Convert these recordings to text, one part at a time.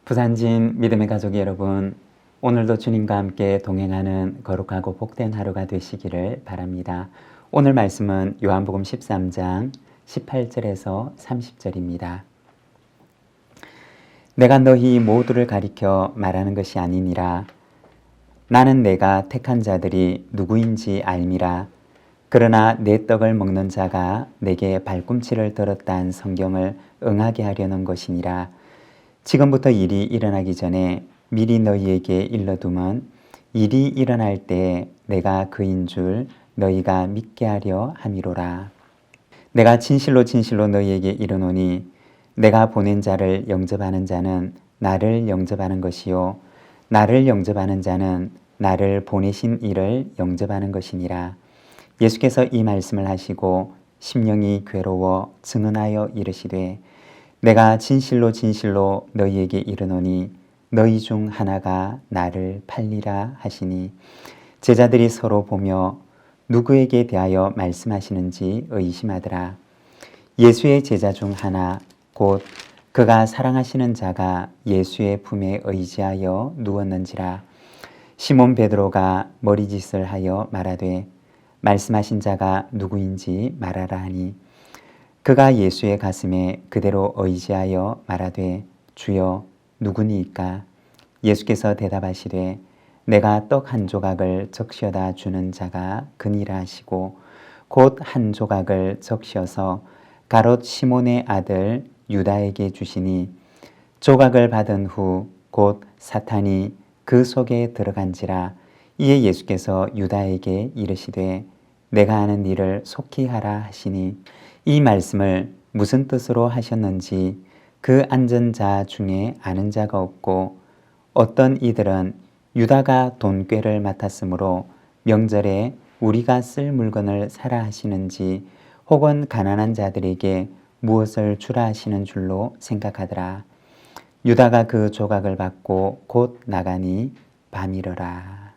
부산진 믿음의 가족 여러분, 오늘도 주님과 함께 동행하는 거룩하고 복된 하루가 되시기를 바랍니다. 오늘 말씀은 요한복음 13장 18절에서 30절입니다. 내가 너희 모두를 가리켜 말하는 것이 아니니라. 나는 내가 택한 자들이 누구인지 알미라. 그러나 내 떡을 먹는 자가 내게 발꿈치를 들었다는 성경을 응하게 하려는 것이니라. 지금부터 일이 일어나기 전에 미리 너희에게 일러두면 일이 일어날 때 내가 그인 줄 너희가 믿게 하려 함이로라. 내가 진실로 진실로 너희에게 이르노니 내가 보낸 자를 영접하는 자는 나를 영접하는 것이요 나를 영접하는 자는 나를 보내신 이를 영접하는 것이니라. 예수께서 이 말씀을 하시고 심령이 괴로워 증언하여 이르시되 내가 진실로 진실로 너희에게 이르노니 너희 중 하나가 나를 팔리라 하시니 제자들이 서로 보며 누구에게 대하여 말씀하시는지 의심하더라. 예수의 제자 중 하나 곧 그가 사랑하시는 자가 예수의 품에 의지하여 누웠는지라. 시몬 베드로가 머리짓을 하여 말하되 말씀하신 자가 누구인지 말하라 하니 그가 예수의 가슴에 그대로 의지하여 말하되 주여 누구니이까? 예수께서 대답하시되 내가 떡 한 조각을 적셔다 주는 자가 그니라 하시고 곧 한 조각을 적셔서 가롯 시몬의 아들 유다에게 주시니 조각을 받은 후 곧 사탄이 그 속에 들어간지라. 이에 예수께서 유다에게 이르시되 내가 하는 일을 속히 하라 하시니 이 말씀을 무슨 뜻으로 하셨는지 그 앉은 자 중에 아는 자가 없고 어떤 이들은 유다가 돈꾀를 맡았으므로 명절에 우리가 쓸 물건을 사라 하시는지 혹은 가난한 자들에게 무엇을 주라 하시는 줄로 생각하더라. 유다가 그 조각을 받고 곧 나가니 밤이러라.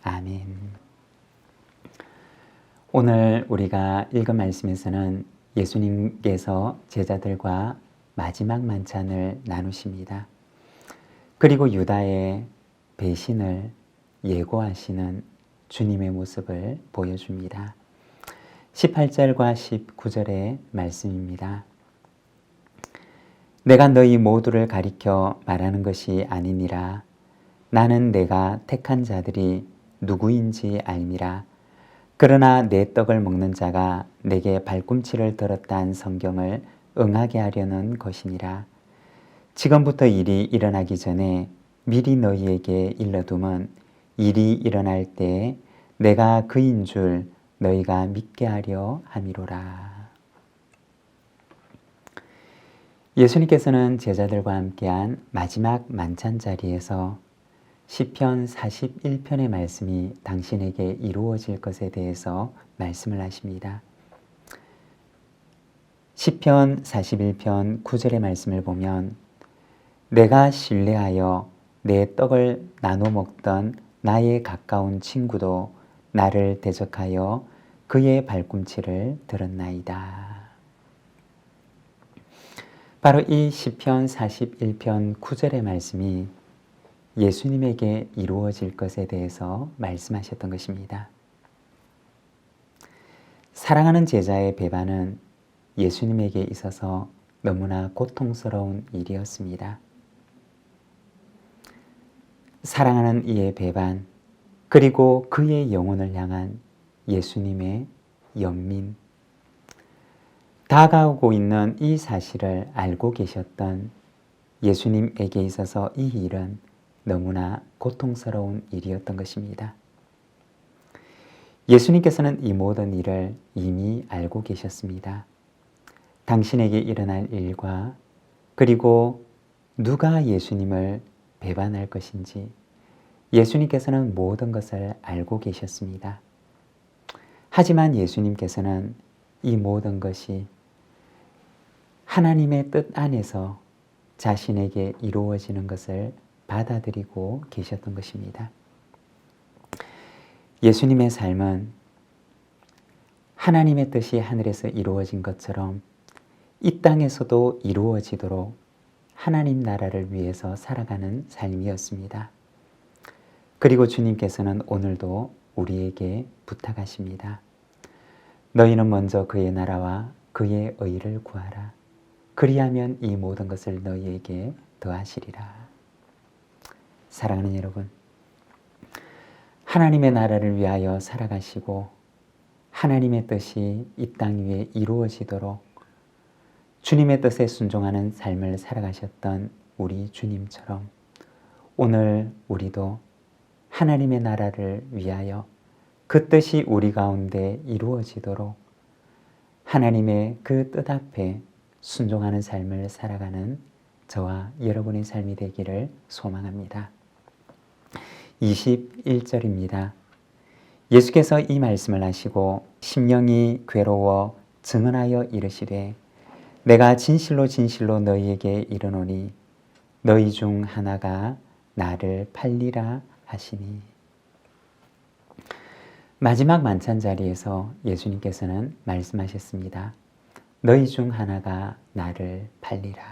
아멘. 오늘 우리가 읽은 말씀에서는 예수님께서 제자들과 마지막 만찬을 나누십니다. 그리고 유다의 배신을 예고하시는 주님의 모습을 보여줍니다. 18절과 19절의 말씀입니다. 내가 너희 모두를 가리켜 말하는 것이 아니니라. 나는 내가 택한 자들이 누구인지 알미라. 그러나 내 떡을 먹는 자가 내게 발꿈치를 들었다는 성경을 응하게 하려는 것이니라. 지금부터 일이 일어나기 전에 미리 너희에게 일러두면 일이 일어날 때 내가 그인 줄 너희가 믿게 하려 함이로라. 예수님께서는 제자들과 함께한 마지막 만찬 자리에서 시편 41편의 말씀이 당신에게 이루어질 것에 대해서 말씀을 하십니다. 시편 41편 9절의 말씀을 보면 내가 신뢰하여 내 떡을 나눠 먹던 나의 가까운 친구도 나를 대적하여 그의 발꿈치를 들었나이다. 바로 이 시편 41편 9절의 말씀이 예수님에게 이루어질 것에 대해서 말씀하셨던 것입니다. 사랑하는 제자의 배반은 예수님에게 있어서 너무나 고통스러운 일이었습니다. 사랑하는 이의 배반, 그리고 그의 영혼을 향한 예수님의 연민, 다가오고 있는 이 사실을 알고 계셨던 예수님에게 있어서 이 일은 너무나 고통스러운 일이었던 것입니다. 예수님께서는 이 모든 일을 이미 알고 계셨습니다. 당신에게 일어날 일과 그리고 누가 예수님을 배반할 것인지 예수님께서는 모든 것을 알고 계셨습니다. 하지만 예수님께서는 이 모든 것이 하나님의 뜻 안에서 자신에게 이루어지는 것을 받아들이고 계셨던 것입니다. 예수님의 삶은 하나님의 뜻이 하늘에서 이루어진 것처럼 이 땅에서도 이루어지도록 하나님 나라를 위해서 살아가는 삶이었습니다. 그리고 주님께서는 오늘도 우리에게 부탁하십니다. 너희는 먼저 그의 나라와 그의 의를 구하라. 그리하면 이 모든 것을 너희에게 더하시리라. 사랑하는 여러분, 하나님의 나라를 위하여 살아가시고 하나님의 뜻이 이 땅 위에 이루어지도록 주님의 뜻에 순종하는 삶을 살아가셨던 우리 주님처럼 오늘 우리도 하나님의 나라를 위하여 그 뜻이 우리 가운데 이루어지도록 하나님의 그 뜻 앞에 순종하는 삶을 살아가는 저와 여러분의 삶이 되기를 소망합니다. 21절입니다. 예수께서 이 말씀을 하시고 심령이 괴로워 증언하여 이르시되 내가 진실로 진실로 너희에게 이르노니 너희 중 하나가 나를 팔리라 하시니. 마지막 만찬 자리에서 예수님께서는 말씀하셨습니다. 너희 중 하나가 나를 팔리라.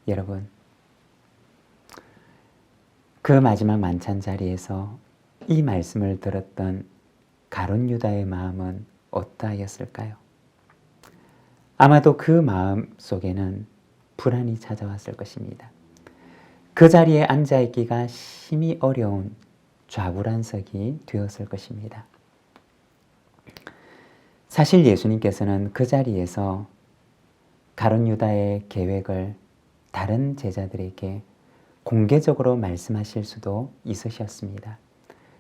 여러분, 그 마지막 만찬 자리에서 이 말씀을 들었던 가룟 유다의 마음은 어떠하였을까요? 아마도 그 마음 속에는 불안이 찾아왔을 것입니다. 그 자리에 앉아있기가 심히 어려운 좌불안석이 되었을 것입니다. 사실 예수님께서는 그 자리에서 가룟 유다의 계획을 다른 제자들에게 공개적으로 말씀하실 수도 있으셨습니다.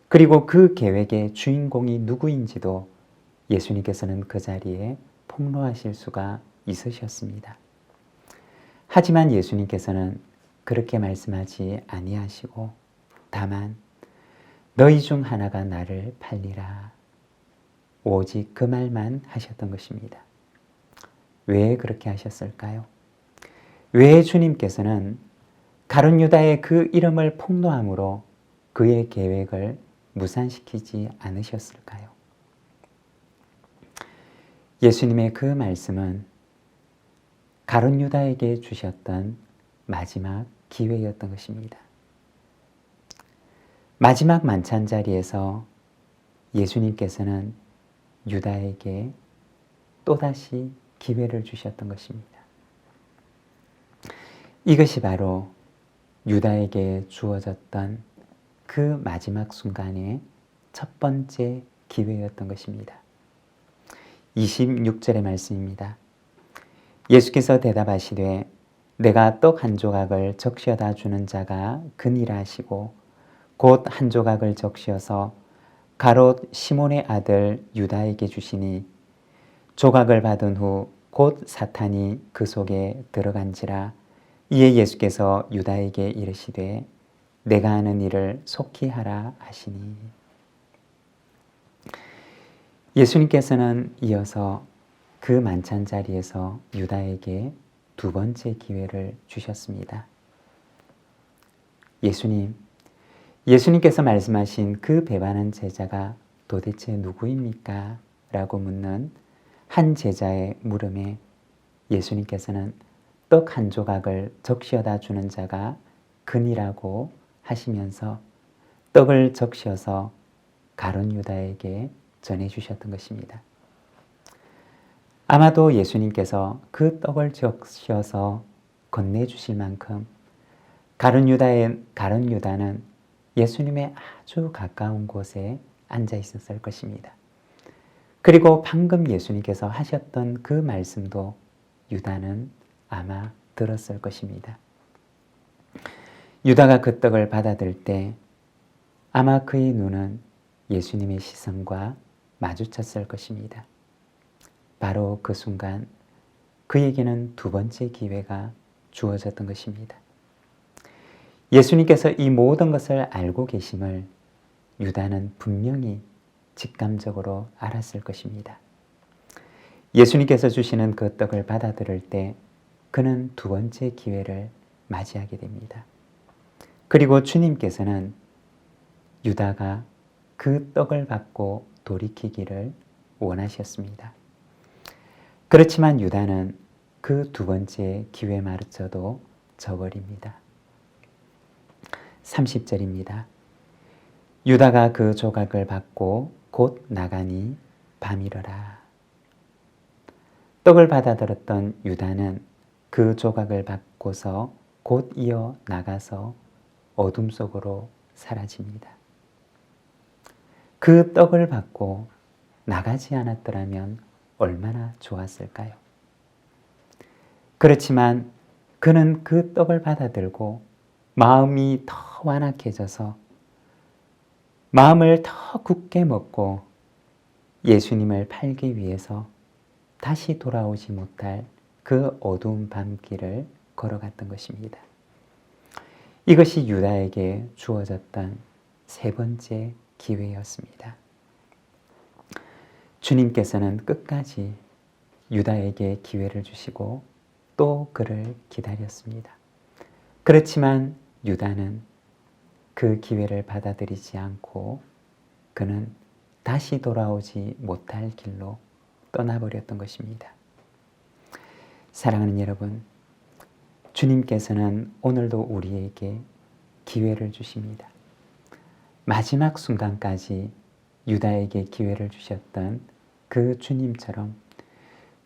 그리고 그 계획의 주인공이 누구인지도 예수님께서는 그 자리에 폭로하실 수가 있으셨습니다. 하지만 예수님께서는 그렇게 말씀하지 아니하시고 다만 너희 중 하나가 나를 팔리라. 오직 그 말만 하셨던 것입니다. 왜 그렇게 하셨을까요? 왜 주님께서는 가룟 유다의 그 이름을 폭로함으로 그의 계획을 무산시키지 않으셨을까요? 예수님의 그 말씀은 가룟 유다에게 주셨던 마지막 기회였던 것입니다. 마지막 만찬 자리에서 예수님께서는 유다에게 또다시 기회를 주셨던 것입니다. 이것이 바로 유다에게 주어졌던 그 마지막 순간의 첫 번째 기회였던 것입니다. 26절의 말씀입니다. 예수께서 대답하시되 내가 떡 한 조각을 적셔다 주는 자가 그니라 하시고 곧 한 조각을 적셔서 가롯 시몬의 아들 유다에게 주시니 조각을 받은 후 곧 사탄이 그 속에 들어간지라. 이에 예수께서 유다에게 이르시되 내가 하는 일을 속히 하라 하시니. 예수님께서는 이어서 그 만찬 자리에서 유다에게 두 번째 기회를 주셨습니다. 예수님께서 말씀하신 그 배반한 제자가 도대체 누구입니까? 라고 묻는 한 제자의 물음에 예수님께서는 떡 한 조각을 적셔다 주는 자가 그니라고 하시면서 떡을 적셔서 가룟 유다에게 전해주셨던 것입니다. 아마도 예수님께서 그 떡을 적셔서 건네주실 만큼 가룟 유다는 예수님의 아주 가까운 곳에 앉아 있었을 것입니다. 그리고 방금 예수님께서 하셨던 그 말씀도 유다는 아마 들었을 것입니다. 유다가 그 떡을 받아들 때 아마 그의 눈은 예수님의 시선과 마주쳤을 것입니다. 바로 그 순간 그에게는 두 번째 기회가 주어졌던 것입니다. 예수님께서 이 모든 것을 알고 계심을 유다는 분명히 직감적으로 알았을 것입니다. 예수님께서 주시는 그 떡을 받아들일 때 그는 두 번째 기회를 맞이하게 됩니다. 그리고 주님께서는 유다가 그 떡을 받고 돌이키기를 원하셨습니다. 그렇지만 유다는 그 두 번째 기회마저도 저버립니다. 30절입니다. 유다가 그 조각을 받고 곧 나가니 밤이러라. 떡을 받아들었던 유다는 그 조각을 받고서 곧 이어 나가서 어둠 속으로 사라집니다. 그 떡을 받고 나가지 않았더라면 얼마나 좋았을까요? 그렇지만 그는 그 떡을 받아들고 마음이 더 완악해져서 마음을 더 굳게 먹고 예수님을 팔기 위해서 다시 돌아오지 못할 그 어두운 밤길을 걸어갔던 것입니다. 이것이 유다에게 주어졌던 세 번째 기회였습니다. 주님께서는 끝까지 유다에게 기회를 주시고 또 그를 기다렸습니다. 그렇지만 유다는 그 기회를 받아들이지 않고 그는 다시 돌아오지 못할 길로 떠나버렸던 것입니다. 사랑하는 여러분, 주님께서는 오늘도 우리에게 기회를 주십니다. 마지막 순간까지 유다에게 기회를 주셨던 그 주님처럼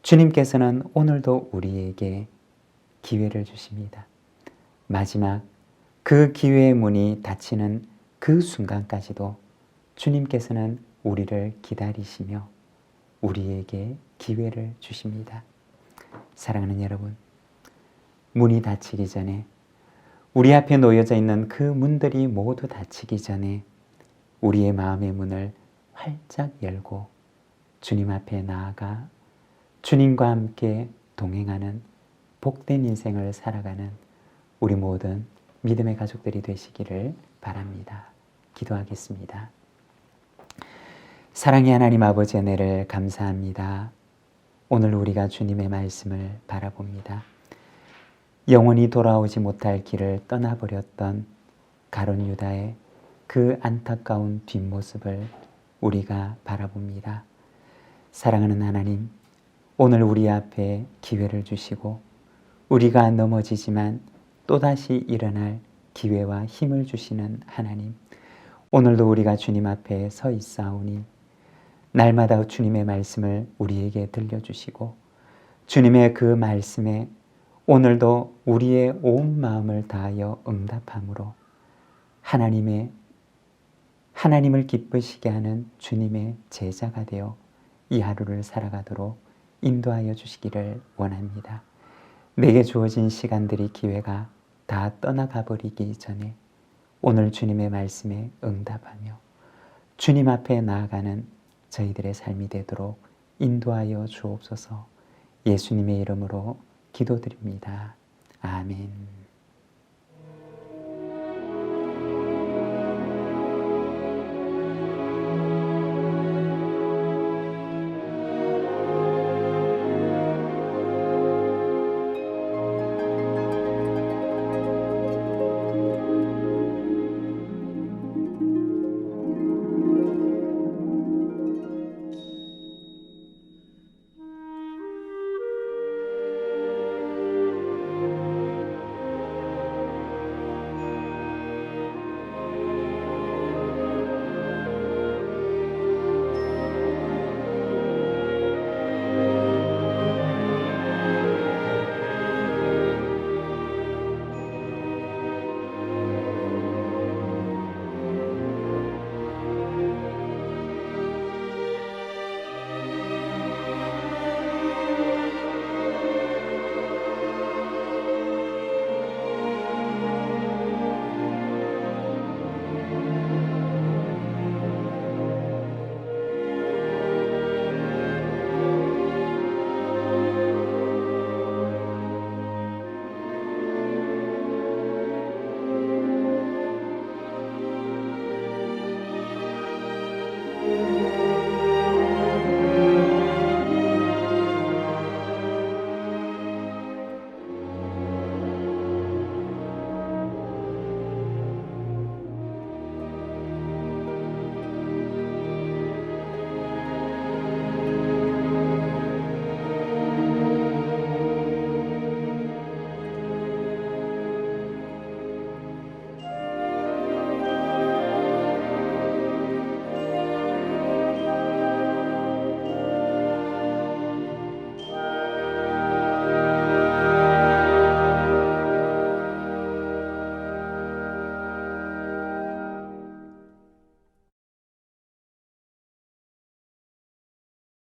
주님께서는 오늘도 우리에게 기회를 주십니다. 마지막 그 기회의 문이 닫히는 그 순간까지도 주님께서는 우리를 기다리시며 우리에게 기회를 주십니다. 사랑하는 여러분, 문이 닫히기 전에 우리 앞에 놓여져 있는 그 문들이 모두 닫히기 전에 우리의 마음의 문을 활짝 열고 주님 앞에 나아가 주님과 함께 동행하는 복된 인생을 살아가는 우리 모든 믿음의 가족들이 되시기를 바랍니다. 기도하겠습니다. 사랑의 하나님 아버지 은혜를 감사합니다. 오늘 우리가 주님의 말씀을 바라봅니다. 영원히 돌아오지 못할 길을 떠나버렸던 가룟 유다의 그 안타까운 뒷모습을 우리가 바라봅니다. 사랑하는 하나님, 오늘 우리 앞에 기회를 주시고 우리가 넘어지지만 또다시 일어날 기회와 힘을 주시는 하나님, 오늘도 우리가 주님 앞에 서 있사오니 날마다 주님의 말씀을 우리에게 들려주시고 주님의 그 말씀에 오늘도 우리의 온 마음을 다하여 응답함으로 하나님을 기쁘시게 하는 주님의 제자가 되어 이 하루를 살아가도록 인도하여 주시기를 원합니다. 내게 주어진 시간들이 기회가 다 떠나가 버리기 전에 오늘 주님의 말씀에 응답하며 주님 앞에 나아가는 저희들의 삶이 되도록 인도하여 주옵소서. 예수님의 이름으로 기도드립니다. 아멘.